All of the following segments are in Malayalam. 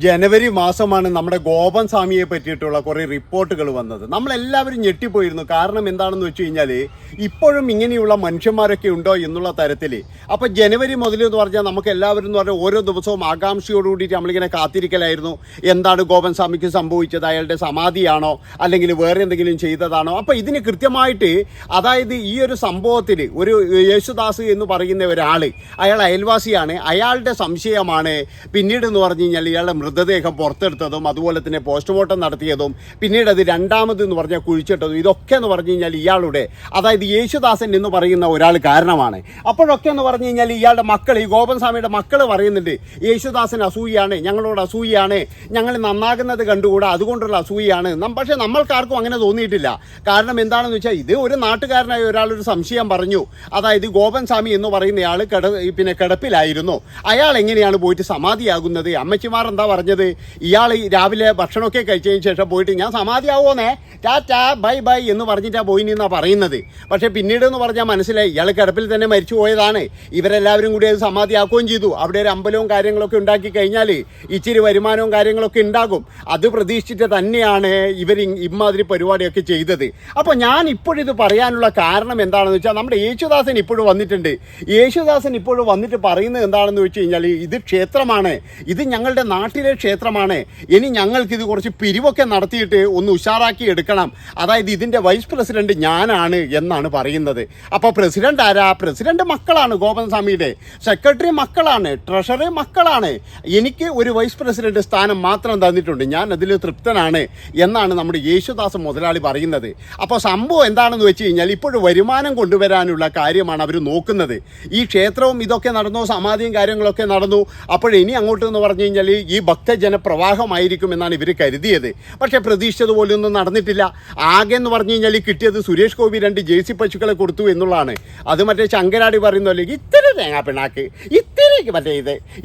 ജനുവരി മാസമാണ് നമ്മുടെ ഗോപൻ സ്വാമിയെ പറ്റിയിട്ടുള്ള കുറേ റിപ്പോർട്ടുകൾ വന്നത്. നമ്മളെല്ലാവരും ഞെട്ടിപ്പോയിരുന്നു. കാരണം എന്താണെന്ന് വെച്ച് കഴിഞ്ഞാൽ ഇപ്പോഴും ഇങ്ങനെയുള്ള മനുഷ്യന്മാരൊക്കെ ഉണ്ടോ എന്നുള്ള തരത്തിൽ. അപ്പോൾ ജനുവരി മുതൽ എന്ന് പറഞ്ഞാൽ നമുക്ക് എല്ലാവരും എന്ന് പറഞ്ഞാൽ ഓരോ ദിവസവും ആകാംക്ഷയോടുകൂടിയിട്ട് നമ്മളിങ്ങനെ കാത്തിരിക്കലായിരുന്നു. എന്താണ് ഗോപൻ സ്വാമിക്ക് സംഭവിച്ചത്? അയാളുടെ സമാധിയാണോ അല്ലെങ്കിൽ വേറെ എന്തെങ്കിലും ചെയ്തതാണോ? അപ്പോൾ ഇതിന് കൃത്യമായിട്ട് അതായത് ഈ ഒരു സംഭവത്തിൽ ഒരു യേശുദാസ് എന്ന് പറയുന്ന ഒരാൾ, അയാൾ അയൽവാസിയാണ്, അയാളുടെ സംശയമാണ് പിന്നീട് എന്ന് പറഞ്ഞു കഴിഞ്ഞാൽ ഇയാളുടെ മൃതദേഹം പുറത്തെടുത്തതും അതുപോലെ തന്നെ പോസ്റ്റ്മോർട്ടം നടത്തിയതും പിന്നീട് അത് രണ്ടാമത് എന്ന് പറഞ്ഞാൽ കുഴിച്ചിട്ടതും ഇതൊക്കെ എന്ന് പറഞ്ഞു കഴിഞ്ഞാൽ ഇയാളുടെ അതായത് യേശുദാസൻ എന്ന് പറയുന്ന ഒരാൾ കാരണമാണ്. അപ്പോഴൊക്കെ എന്ന് പറഞ്ഞു കഴിഞ്ഞാൽ ഇയാളുടെ മക്കൾ, ഈ ഗോപൻ സ്വാമിയുടെ മക്കൾ പറയുന്നുണ്ട് യേശുദാസൻ അസൂയാണ്, ഞങ്ങളോട് അസൂയാണ്, ഞങ്ങൾ നന്നാകുന്നത് കണ്ടുകൂടാ, അതുകൊണ്ടുള്ള അസൂയാണ്. പക്ഷേ നമ്മൾക്കാർക്കും അങ്ങനെ തോന്നിയിട്ടില്ല. കാരണം എന്താണെന്ന് വെച്ചാൽ ഇത് ഒരു നാട്ടുകാരനായ ഒരാളൊരു സംശയം പറഞ്ഞു. അതായത് ഗോപൻ സ്വാമി എന്ന് പറയുന്നയാൾ കിടപ്പിലായിരുന്നു, അയാൾ എങ്ങനെയാണ് പോയിട്ട് സമാധിയാകുന്നത്? അമ്മച്ചിമാർ എന്താ പറഞ്ഞത്? ഇയാൾ രാവിലെ ഭക്ഷണമൊക്കെ കഴിച്ചതിന് ശേഷം പോയിട്ട് ഞാൻ സമാധിയാവോന്നേ, ടാറ്റാ ബൈ ബൈ എന്ന് പറഞ്ഞിട്ടാ പോയിന്നാണ് പറയുന്നത്. പക്ഷേ പിന്നീട് എന്ന് പറഞ്ഞാൽ മനസ്സിലായി ഇയാൾ കിടപ്പിൽ തന്നെ മരിച്ചു പോയതാണ്. ഇവരെല്ലാവരും കൂടി അത് സമാധിയാക്കുകയും ചെയ്തു. അവിടെ ഒരു അമ്പലവും കാര്യങ്ങളൊക്കെ ഉണ്ടാക്കി കഴിഞ്ഞാൽ ഇച്ചിരി വരുമാനവും കാര്യങ്ങളൊക്കെ ഉണ്ടാകും. അത് പ്രതീക്ഷിച്ചിട്ട് തന്നെയാണ് ഇവർ ഇമാതിരി പരിപാടിയൊക്കെ ചെയ്തത്. അപ്പോൾ ഞാൻ ഇപ്പോഴിത് പറയാനുള്ള കാരണം എന്താണെന്ന് വെച്ചാൽ നമ്മുടെ യേശുദാസൻ ഇപ്പോഴും വന്നിട്ടുണ്ട്. യേശുദാസൻ ഇപ്പോഴും വന്നിട്ട് പറയുന്നത് എന്താണെന്ന് വെച്ച് കഴിഞ്ഞാൽ ഇത് ക്ഷേത്രമാണ്, ഇത് ഞങ്ങളുടെ നാട്ടിലെ ക്ഷേത്രമാണ്, ഇനി ഞങ്ങൾക്കിത് കുറച്ച് പിരിവൊക്കെ നടത്തിയിട്ട് ഒന്ന് ഉഷാറാക്കി എടുക്കണം. അതായത് ഇതിൻ്റെ വൈസ് പ്രസിഡന്റ് ഞാനാണ് എന്നാണ് പറയുന്നത്. അപ്പോൾ പ്രസിഡന്റ് ആരാ? പ്രസിഡന്റ് മക്കളാണ്, ഗോപൻ സ്വാമിയുടെ സെക്രട്ടറി മക്കളാണ്, ട്രഷറി മക്കളാണ്. എനിക്ക് ഒരു വൈസ് പ്രസിഡന്റ് സ്ഥാനം മാത്രം തന്നിട്ടുണ്ട്, ഞാൻ അതിൽ തൃപ്തനാണ് എന്നാണ് നമ്മുടെ യേശുദാസ് മുതലാളി പറയുന്നത്. അപ്പോൾ സംഭവം എന്താണെന്ന് വെച്ച് കഴിഞ്ഞാൽ ഇപ്പോഴും വരുമാനം കൊണ്ടുവരാനുള്ള കാര്യമാണ് അവർ നോക്കുന്നത്. ഈ ക്ഷേത്രവും ഇതൊക്കെ നടന്നു, സമാധിയും കാര്യങ്ങളൊക്കെ നടന്നു. അപ്പോഴിനി അങ്ങോട്ട് എന്ന് പറഞ്ഞു കഴിഞ്ഞാൽ ഈ ഭക്തജന പ്രവാഹമായിരിക്കും എന്നാണ് ഇവർ കരുതിയത്. പക്ഷേ പ്രതീക്ഷിച്ചതുപോലെ ഒന്നും നടന്നിട്ടില്ല. ആകെ എന്ന് പറഞ്ഞു കഴിഞ്ഞാൽ കിട്ടിയത് സുരേഷ് ഗോപി 2 ജേഴ്സി പശുക്കളെ കൊടുത്തു എന്നുള്ളതാണ്. അത് മറ്റേ ശങ്കരാടി പറയുന്ന പോലെ ഇത്തിരി തേങ്ങാ പിണ്ണാക്ക്, ഇത്തിരി മറ്റേ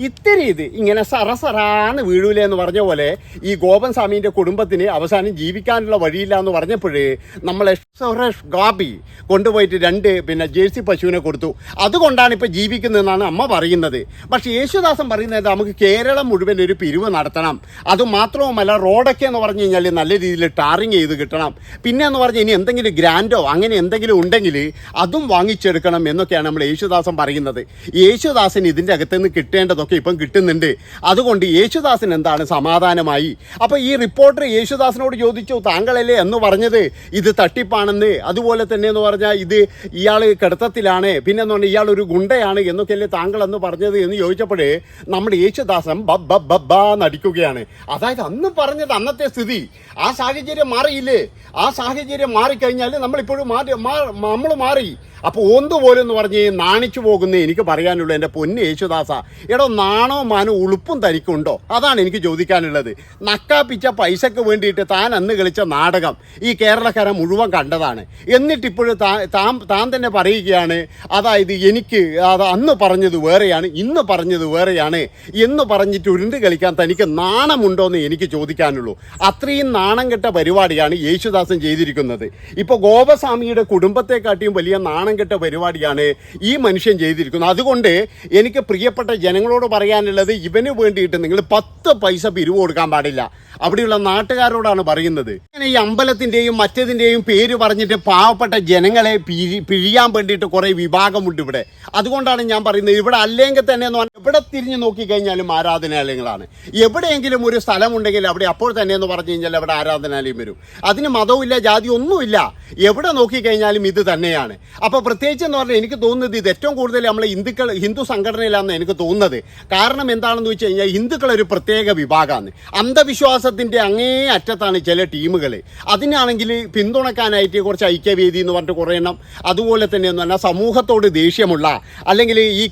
ഇത്തിരി ഇങ്ങനെ സറസറാന്ന് വീഴൂല എന്ന് പറഞ്ഞ പോലെ ഈ ഗോപൻ സ്വാമീൻ്റെ കുടുംബത്തിന് അവസാനം ജീവിക്കാനുള്ള വഴിയില്ല എന്ന് പറഞ്ഞപ്പോഴേ നമ്മളെ സുരേഷ് ഗോപി കൊണ്ടുപോയിട്ട് 2 ജേഴ്സി പശുവിനെ കൊടുത്തു. അതുകൊണ്ടാണ് ഇപ്പോൾ ജീവിക്കുന്നതെന്നാണ് അമ്മ പറയുന്നത്. പക്ഷേ യേശുദാസൻ പറയുന്നത് നമുക്ക് കേരളം മുഴുവൻ ഒരു പിരിവ് നടത്തണം. അതുമാത്രവുമല്ല റോഡൊക്കെ എന്ന് പറഞ്ഞു കഴിഞ്ഞാൽ നല്ല രീതിയിൽ ടാറിങ് ചെയ്ത് കിട്ടണം. പിന്നെ എന്ന് പറഞ്ഞാൽ ഇനി എന്തെങ്കിലും ഗ്രാൻഡോ അങ്ങനെ എന്തെങ്കിലും ഉണ്ടെങ്കിൽ അതും വാങ്ങിച്ചെടുക്കണം എന്നൊക്കെയാണ് നമ്മൾ യേശുദാസൻ പറയുന്നത്. യേശുദാസൻ ഇതിൻ്റെ അകത്തുനിന്ന് കിട്ടേണ്ടതൊക്കെ ഇപ്പം കിട്ടുന്നുണ്ട്. അതുകൊണ്ട് യേശുദാസൻ എന്താണ് സമാധാനമായി. അപ്പോൾ ഈ റിപ്പോർട്ടർ യേശുദാസനോട് ചോദിച്ചു, താങ്കളല്ലേ എന്ന് പറഞ്ഞത് ഇത് തട്ടിപ്പാണെന്ന്, അതുപോലെ തന്നെ എന്ന് പറഞ്ഞാൽ ഇത് ഇയാൾ കിടത്തത്തിലാണ്, പിന്നെ എന്ന് പറഞ്ഞാൽ ഇയാൾ ഒരു ഗുണ്ടയാണ് എന്നൊക്കെയല്ലേ താങ്കൾ എന്ന് പറഞ്ഞത് എന്ന് ചോദിച്ചപ്പോഴേ നമ്മുടെ യേശുദാസൻ നടിക്കുകയാണ്. അതായത് അന്ന് പറഞ്ഞത് അന്നത്തെ സ്ഥിതി, ആ സാഹചര്യം മാറിയില്ലേ? ആ സാഹചര്യം മാറിക്കഴിഞ്ഞാൽ നമ്മളിപ്പോഴും നമ്മൾ മാറി. അപ്പോൾ ഒന്നുപോലും എന്ന് പറഞ്ഞ് നാണിച്ചു പോകുന്നേ എനിക്ക് പറയാനുള്ളൂ. എൻ്റെ പൊന്ന് യേശുദാസ, എടോ നാണോ മാനോ ഉളുപ്പും തനിക്കുണ്ടോ? അതാണ് എനിക്ക് ചോദിക്കാനുള്ളത്. നക്കാപ്പിച്ച പൈസക്ക് വേണ്ടിയിട്ട് താൻ അന്ന് കളിച്ച നാടകം ഈ കേരളക്കര മുഴുവൻ കണ്ടതാണ്. എന്നിട്ടിപ്പോഴും താൻ തന്നെ പറയുകയാണ്, അതായത് എനിക്ക് അത് അന്ന് പറഞ്ഞത് വേറെയാണ്, ഇന്ന് പറഞ്ഞത് വേറെയാണ് എന്ന് പറഞ്ഞിട്ട് ഉരുണ്ട് കളിക്കാൻ തനിക്ക് നാണമുണ്ടോയെന്ന് എനിക്ക് ചോദിക്കാനുള്ളൂ. അത്രയും നാണം കെട്ട പരിപാടിയാണ് യേശുദാസൻ ചെയ്തിരിക്കുന്നത്. ഇപ്പോൾ ഗോപസ്വാമിയുടെ കുടുംബത്തെക്കാട്ടിയും വലിയ നാണം കെട്ട പരിപാടിയാണ് ഈ മനുഷ്യൻ ചെയ്തിരിക്കുന്നത്. അതുകൊണ്ട് എനിക്ക് പ്രിയപ്പെട്ട ജനങ്ങളോട് പറയാനുള്ളത്, ഇവന് വേണ്ടിയിട്ട് നിങ്ങൾ 10 പൈസ പിരിവ് കൊടുക്കാൻ പാടില്ല. അവിടെയുള്ള നാട്ടുകാരോടാണ് പറയുന്നത്. അങ്ങനെ ഈ അമ്പലത്തിൻ്റെയും മറ്റതിൻ്റെയും പേര് പറഞ്ഞിട്ട് പാവപ്പെട്ട ജനങ്ങളെ പിഴിയാൻ വേണ്ടിയിട്ട് കുറേ വിഭാഗമുണ്ട് ഇവിടെ. അതുകൊണ്ടാണ് ഞാൻ പറയുന്നത്, ഇവിടെ അല്ലെങ്കിൽ തന്നെ എന്ന് പറഞ്ഞാൽ എവിടെ തിരിഞ്ഞു നോക്കിക്കഴിഞ്ഞാലും ആരാധനാലയങ്ങളാണ്. എവിടെയെങ്കിലും ഒരു സ്ഥലമുണ്ടെങ്കിൽ അവിടെ അപ്പോൾ തന്നെ എന്ന് പറഞ്ഞു കഴിഞ്ഞാൽ അവിടെ ആരാധനാലയം വരും. അതിന് മതവുമില്ല, ജാതി ഒന്നുമില്ല, എവിടെ നോക്കിക്കഴിഞ്ഞാലും ഇത് തന്നെയാണ്. അപ്പോൾ പ്രത്യേകിച്ച് എന്ന് പറഞ്ഞാൽ എനിക്ക് തോന്നുന്നത് ഇത് ഏറ്റവും കൂടുതൽ നമ്മളെ ഹിന്ദു സംഘടനയിലാണെന്ന് എനിക്ക് തോന്നുന്നത്. കാരണം എന്താണെന്ന് വെച്ച് കഴിഞ്ഞാൽ ഹിന്ദുക്കളൊരു പ്രത്യേക വിഭാഗമാണ്. അന്ധവിശ്വാസത്തിൻ്റെ അങ്ങേ അറ്റത്താണ് ചില ടീമുകൾ. അതിനാണെങ്കിൽ പിന്തുണക്കാനായിട്ട് കുറച്ച് ഐക്യവേദി എന്ന് പറഞ്ഞിട്ട് കുറേ എണ്ണം, അതുപോലെ തന്നെ എന്ന് പറഞ്ഞാൽ സമൂഹത്തോട് ദേഷ്യമുള്ള, അല്ലെങ്കിൽ ഈ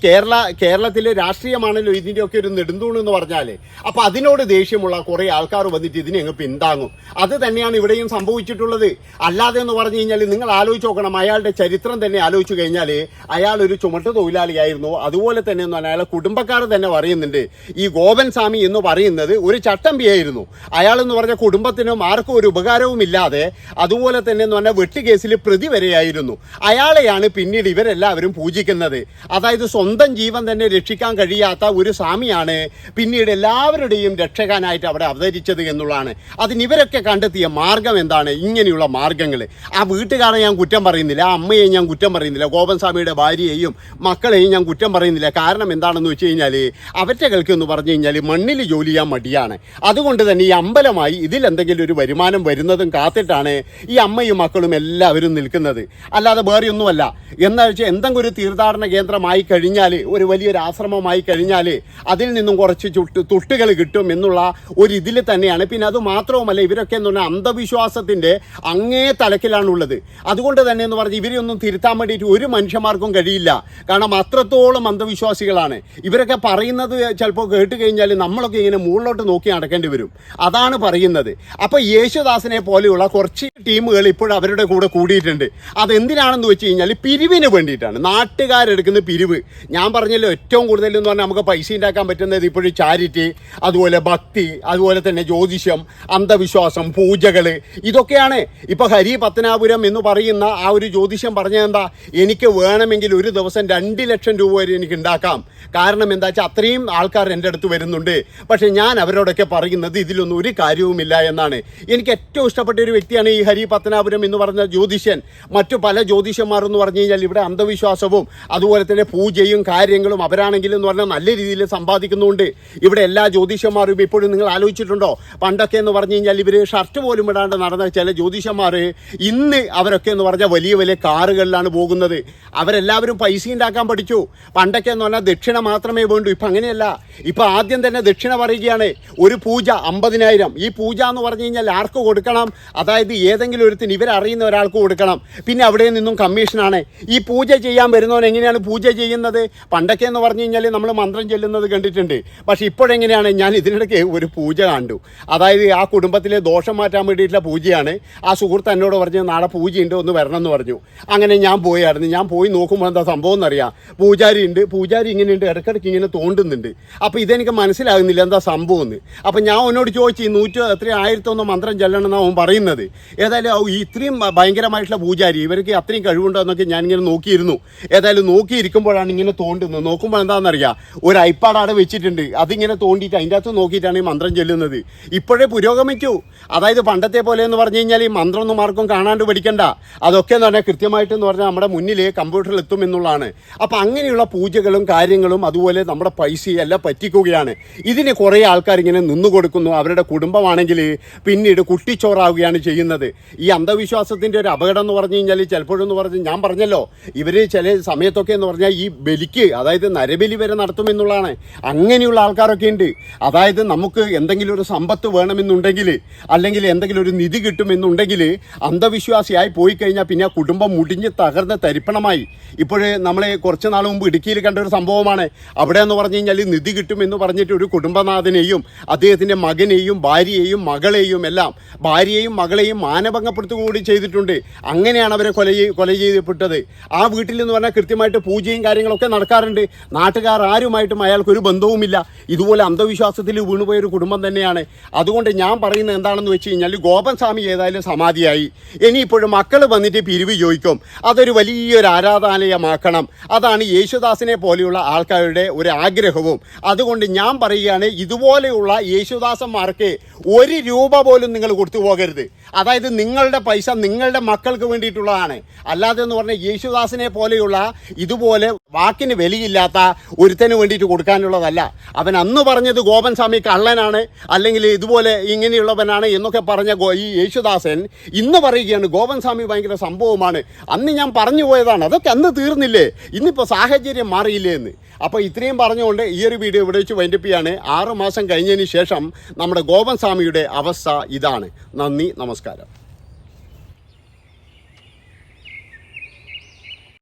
കേരളത്തിലെ രാഷ്ട്രീയമാണല്ലോ ഇതിൻ്റെയൊക്കെ ഒരു നെടുന്തൂണ് എന്ന് പറഞ്ഞാൽ, അപ്പോൾ അതിനോട് ദേഷ്യമുള്ള കുറേ ആൾക്കാർ വന്നിട്ട് ഇതിനെ അങ്ങ് പിന്താങ്ങും. അത് തന്നെയാണ് ഇവിടെയും സംഭവിച്ചിട്ടുള്ളത്. അല്ലാതെ എന്ന് പറഞ്ഞു കഴിഞ്ഞാൽ നിങ്ങൾ ആലോചിച്ച് നോക്കണം, അയാളുടെ ചരിത്രം തന്നെ തന്നെ ആലോചിച്ചു കഴിഞ്ഞാൽ അയാൾ ഒരു ചുമട്ട് തൊഴിലാളിയായിരുന്നു. അതുപോലെ തന്നെ എന്ന് പറഞ്ഞാൽ അയാളെ കുടുംബക്കാർ തന്നെ പറയുന്നുണ്ട് ഈ ഗോപൻ സ്വാമി എന്ന് പറയുന്നത് ഒരു ചട്ടമ്പിയായിരുന്നു. അയാളെന്ന് പറഞ്ഞ കുടുംബത്തിനും ആർക്കും ഒരു ഉപകാരവും ഇല്ലാതെ അതുപോലെ തന്നെ എന്ന് പറഞ്ഞാൽ വെട്ടുകേസിൽ പ്രതി വരെയായിരുന്നു. അയാളെയാണ് പിന്നീട് ഇവരെല്ലാവരും പൂജിക്കുന്നത്. അതായത് സ്വന്തം ജീവൻ തന്നെ രക്ഷിക്കാൻ കഴിയാത്ത ഒരു സ്വാമിയാണ് പിന്നീട് എല്ലാവരുടെയും രക്ഷകനായിട്ട് അവിടെ അവതരിച്ചത് എന്നുള്ളതാണ്. അതിന് ഇവരൊക്കെ കണ്ടെത്തിയ മാർഗം എന്താണ്? ഇങ്ങനെയുള്ള മാർഗങ്ങൾ. ആ വീട്ടുകാരെ ഞാൻ കുറ്റം പറയുന്നില്ല, ആ അമ്മയെ ഞാൻ കുറ്റം പറയുന്നില്ല, ഗോപൻ സ്വാമിയുടെ ഭാര്യയെയും മക്കളെയും ഞാൻ കുറ്റം പറയുന്നില്ല. കാരണം എന്താണെന്ന് വെച്ച് കഴിഞ്ഞാൽ അവരുടെ എന്ന് പറഞ്ഞു കഴിഞ്ഞാൽ മണ്ണിൽ ജോലി ചെയ്യാൻ മടിയാണ്. അതുകൊണ്ട് തന്നെ ഈ അമ്പലമായി ഇതിലെന്തെങ്കിലും ഒരു വരുമാനം വരുന്നതും കാത്തിട്ടാണ് ഈ അമ്മയും മക്കളും എല്ലാവരും നിൽക്കുന്നത്. അല്ലാതെ വേറെ ഒന്നുമല്ല. എന്താ വെച്ചാൽ എന്തെങ്കിലും ഒരു തീർത്ഥാടന കേന്ദ്രമായി കഴിഞ്ഞാൽ, ഒരു വലിയൊരു ആശ്രമമായി കഴിഞ്ഞാൽ അതിൽ നിന്നും കുറച്ച് തുട്ടുകൾ കിട്ടും എന്നുള്ള ഒരു ഇതിൽ തന്നെയാണ്. പിന്നെ അത് മാത്രവുമല്ല, ഇവരൊക്കെ എന്ന് പറഞ്ഞാൽ അന്ധവിശ്വാസത്തിൻ്റെ അങ്ങേ തലക്കിലാണുള്ളത്. അതുകൊണ്ട് തന്നെ എന്ന് പറഞ്ഞാൽ ഇവരെയൊന്നും തിരുത്താൻ വേണ്ടിയിട്ട് ഒരു മനുഷ്യന്മാർക്കും കഴിയില്ല. കാരണം അത്രത്തോളം അന്ധവിശ്വാസികളാണ്. ഇവരൊക്കെ പറയുന്നത് ചിലപ്പോൾ കേട്ട് കഴിഞ്ഞാൽ നമ്മളൊക്കെ ഇങ്ങനെ മുകളിലോട്ട് നോക്കി നടക്കേണ്ടി വരും. അതാണ് പറയുന്നത്. അപ്പോൾ യേശുദാസിനെ പോലെയുള്ള കുറച്ച് ടീമുകൾ ഇപ്പോഴും അവരുടെ കൂടെ കൂടിയിട്ടുണ്ട്. അതെന്തിനാണെന്ന് വെച്ച് കഴിഞ്ഞാൽ പിരിവിന് വേണ്ടിയിട്ടാണ്. നാട്ടുകാരെടുക്കുന്ന പിരിവ്. ഞാൻ പറഞ്ഞല്ലോ, ഏറ്റവും കൂടുതൽ എന്ന് പറഞ്ഞാൽ നമുക്ക് പൈസ ഉണ്ടാക്കാൻ പറ്റുന്നത് ഇപ്പോഴും ചാരിറ്റി, അതുപോലെ ഭക്തി, അതുപോലെ തന്നെ ജ്യോതിഷം, അന്ധവിശ്വാസം, പൂജകൾ, ഇതൊക്കെയാണ്. ഇപ്പോൾ ഹരി പത്തനാപുരം എന്ന് പറയുന്ന ആ ഒരു ജ്യോതിഷം പറഞ്ഞതെന്താ? എനിക്ക് വേണമെങ്കിൽ ഒരു ദിവസം 2 ലക്ഷം രൂപ വരെ എനിക്ക് ഉണ്ടാക്കാം. കാരണം എന്താ വെച്ചാൽ അത്രയും ആൾക്കാർ എൻ്റെ അടുത്ത് വരുന്നുണ്ട്. പക്ഷേ ഞാൻ അവരോടൊക്കെ പറയുന്നത് ഇതിലൊന്നും ഒരു കാര്യവുമില്ല എന്നാണ്. എനിക്ക് ഏറ്റവും ഇഷ്ടപ്പെട്ട ഒരു വ്യക്തിയാണ് ഈ ഹരി പത്തനാപുരം എന്ന് പറഞ്ഞ ജ്യോതിഷൻ. മറ്റു പല ജ്യോതിഷന്മാർ എന്ന് പറഞ്ഞു കഴിഞ്ഞാൽ ഇവിടെ അന്ധവിശ്വാസവും അതുപോലെ തന്നെ പൂജയും കാര്യങ്ങളും അവരാണെങ്കിലും എന്ന് പറഞ്ഞാൽ നല്ല രീതിയിൽ സമ്പാദിക്കുന്നുണ്ട്. ഇവിടെ എല്ലാ ജ്യോതിഷന്മാരും ഇപ്പോഴും നിങ്ങൾ ആലോചിച്ചിട്ടുണ്ടോ? പണ്ടൊക്കെ എന്ന് പറഞ്ഞു കഴിഞ്ഞാൽ ഇവർ ഷർട്ട് പോലും ഇടാണ്ട് നടന്ന ചില ജ്യോതിഷന്മാർ ഇന്ന് അവരൊക്കെ എന്ന് പറഞ്ഞാൽ വലിയ വലിയ കാറുകളിലാണ് പോകുന്നത്. അവരെല്ലാവരും പൈസ ഉണ്ടാക്കാൻ പഠിച്ചു. പണ്ടൊക്കെ എന്ന് പറഞ്ഞാൽ ദക്ഷിണ മാത്രമേ വേണ്ടൂ. ഇപ്പം അങ്ങനെയല്ല. ഇപ്പം ആദ്യം തന്നെ ദക്ഷിണ പറയുകയാണ്. ഒരു പൂജ 50,000. ഈ പൂജ എന്ന് പറഞ്ഞു കഴിഞ്ഞാൽ ആർക്ക് കൊടുക്കണം? അതായത് ഏതെങ്കിലും ഒരുത്തിന് ഇവരറിയുന്ന ഒരാൾക്ക് കൊടുക്കണം. പിന്നെ അവിടെ നിന്നും കമ്മീഷനാണ്. ഈ പൂജ ചെയ്യാൻ വരുന്നവൻ എങ്ങനെയാണ് പൂജ ചെയ്യുന്നത്? പണ്ടൊക്കെ എന്ന് പറഞ്ഞു കഴിഞ്ഞാൽ നമ്മൾ മന്ത്രം ചെല്ലുന്നത് കണ്ടിട്ടുണ്ട്. പക്ഷേ ഇപ്പോഴെങ്ങനെയാണ്? ഞാൻ ഇതിനിടയ്ക്ക് ഒരു പൂജ കണ്ടു. അതായത് ആ കുടുംബത്തിലെ ദോഷം മാറ്റാൻ വേണ്ടിയിട്ടുള്ള പൂജയാണ്. ആ സുഹൃത്ത് എന്നോട് പറഞ്ഞു നാളെ പൂജയുണ്ട്, ഒന്ന് വരണം എന്ന് പറഞ്ഞു. അങ്ങനെ ഞാൻ പോയായിരുന്നു. ഞാൻ പോയി നോക്കുമ്പോൾ എന്താ സംഭവം എന്നറിയാം. പൂജാരി ഉണ്ട്. പൂജാരി ഇങ്ങനെയുണ്ട്, ഇടയ്ക്കിടയ്ക്ക് ഇങ്ങനെ തോണ്ടുന്നുണ്ട്. അപ്പോൾ ഇതെനിക്ക് മനസ്സിലാകുന്നില്ല എന്താ സംഭവം എന്ന്. അപ്പോൾ ഞാൻ അവനോട് ചോദിച്ചു, 1001 മന്ത്രം ചെല്ലണം എന്നാണ് അവൻ പറയുന്നത്. ഏതായാലും ഇത്രയും ഭയങ്കരമായിട്ടുള്ള പൂജാരി, ഇവർക്ക് അത്രയും കഴിവുണ്ടോ എന്നൊക്കെ ഞാനിങ്ങനെ നോക്കിയിരുന്നു. ഏതായാലും നോക്കിയിരിക്കുമ്പോഴാണ് ഇങ്ങനെ തോണ്ടുന്നത്. നോക്കുമ്പോൾ എന്താണെന്നറിയാം, ഒരു ഐപാഡ് അവിടെ വെച്ചിട്ടുണ്ട്. അതിങ്ങനെ തോണ്ടിയിട്ട് അതിൻ്റെ അകത്ത് നോക്കിയിട്ടാണ് ഈ മന്ത്രം ചെല്ലുന്നത്. ഇപ്പോഴേ പുരോഗമിച്ചു. അതായത് പണ്ടത്തെ പോലെ എന്ന് പറഞ്ഞു കഴിഞ്ഞാൽ ഈ മന്ത്രമൊന്നും ആർക്കും കാണാണ്ട് പഠിക്കണ്ട. അതൊക്കെ എന്ന് പറഞ്ഞാൽ കൃത്യമായിട്ട് എന്ന് പറഞ്ഞാൽ നമ്മുടെ മുന്നിൽ കമ്പ്യൂട്ടറിൽ എത്തും എന്നുള്ളതാണ്. അപ്പോൾ അങ്ങനെയുള്ള പൂജകളും കാര്യങ്ങളും അതുപോലെ നമ്മുടെ പൈസയെല്ലാം പറ്റിക്കുകയാണ്. ഇതിന് കുറേ ആൾക്കാർ ഇങ്ങനെ നിന്നു കൊടുക്കുന്നു. അവരുടെ കുടുംബമാണെങ്കിൽ പിന്നീട് കുട്ടിച്ചോറാവുകയാണ് ചെയ്യുന്നത്. ഈ അന്ധവിശ്വാസത്തിൻ്റെ ഒരു അപകടം എന്ന് പറഞ്ഞു കഴിഞ്ഞാൽ ചിലപ്പോഴെന്ന് പറഞ്ഞ് ഞാൻ പറഞ്ഞല്ലോ, ഇവർ ചില സമയത്തൊക്കെ എന്ന് പറഞ്ഞാൽ ഈ ബലിക്ക്, അതായത് നരബലി വരെ നടത്തുമെന്നുള്ളതാണ്. അങ്ങനെയുള്ള ആൾക്കാരൊക്കെ ഉണ്ട്. അതായത് നമുക്ക് എന്തെങ്കിലും ഒരു സമ്പത്ത് വേണമെന്നുണ്ടെങ്കിൽ, അല്ലെങ്കിൽ എന്തെങ്കിലും ഒരു നിധി കിട്ടുമെന്നുണ്ടെങ്കിൽ അന്ധവിശ്വാസിയായി പോയി കഴിഞ്ഞാൽ പിന്നെ ആ കുടുംബം മുടിഞ്ഞ് തകർന്ന് തരിപ്പണമായി. ഇപ്പോഴേ നമ്മൾ കുറച്ച് നാൾ മുമ്പ് ഇടുക്കിയിൽ കണ്ട ഒരു സംഭവമാണ്. അവിടെ എന്ന് പറഞ്ഞു കഴിഞ്ഞാൽ നിധി കിട്ടുമെന്ന് പറഞ്ഞിട്ട് ഒരു കുടുംബനാഥനെയും അദ്ദേഹത്തിൻ്റെ മകനെയും ഭാര്യയെയും മകളെയും എല്ലാം, ഭാര്യയെയും മകളെയും മാനഭംഗപ്പെടുത്തുകൂടി ചെയ്തിട്ടുണ്ട്. അങ്ങനെയാണ് അവരെ കൊല ചെയ്യപ്പെട്ടത്. ആ വീട്ടിൽ എന്ന് പറഞ്ഞാൽ കൃത്യമായിട്ട് പൂജയും കാര്യങ്ങളൊക്കെ നടക്കാറുണ്ട്. നാട്ടുകാർ ആരുമായിട്ടും അയാൾക്കൊരു ബന്ധവുമില്ല. ഇതുപോലെ അന്ധവിശ്വാസത്തിൽ വീണുപോയൊരു കുടുംബം തന്നെയാണ്. അതുകൊണ്ട് ഞാൻ പറയുന്നത് എന്താണെന്ന് വെച്ച് കഴിഞ്ഞാൽ, ഗോപൻ സ്വാമി ഏതായാലും സമാധിയായി. ഇനിയിപ്പോഴും മക്കൾ വന്നിട്ട് പിരിവ് ചോദിക്കും. അതൊരു വലിയൊരു ആരാധനാലയമാക്കണം. അതാണ് യേശുദാസിനെ പോലെയുള്ള ആൾക്കാരുടെ ഒരു ആഗ്രഹവും. അതുകൊണ്ട് ഞാൻ പറയുകയാണ്, ഇതുപോലെയുള്ള യേശുദാസന്മാർക്ക് 1 രൂപ പോലും നിങ്ങൾ കൊടുത്തു പോകരുത്. അതായത് നിങ്ങളുടെ പൈസ നിങ്ങളുടെ മക്കൾക്ക് വേണ്ടിയിട്ടുള്ളതാണ്. അല്ലാതെ എന്ന് പറഞ്ഞാൽ യേശുദാസിനെ പോലെയുള്ള ഇതുപോലെ വാക്കിന് വിലയില്ലാത്ത ഒരുത്തന് വേണ്ടിയിട്ട് കൊടുക്കാനുള്ളതല്ല. അവൻ അന്ന് പറഞ്ഞത് ഗോപൻ സ്വാമി കള്ളനാണ്, അല്ലെങ്കിൽ ഇതുപോലെ ഇങ്ങനെയുള്ളവനാണ് എന്നൊക്കെ പറഞ്ഞ ഈ യേശുദാസൻ ഇന്ന് പറയുകയാണ് ഗോപൻ സ്വാമി ഭയങ്കര സംഭവമാണ്. അന്ന് ഞാൻ പറഞ്ഞു പോയതാണ്. അതൊക്കെ അന്ന് തീർന്നില്ലേ? ഇന്നിപ്പോൾ സാഹചര്യം മാറിയില്ലേ എന്ന്. അപ്പോൾ ഇത്രയും പറഞ്ഞുകൊണ്ട് ഈ ഒരു വീഡിയോ ഇവിടെ വെച്ച് വൈൻഡപ്പ് ചെയ്യാണ്. 6 മാസം കഴിഞ്ഞതിന് ശേഷം നമ്മുടെ ഗോപൻ സ്വാമിയുടെ അവസ്ഥ ഇതാണ്. നന്ദി, നമസ്കാരം.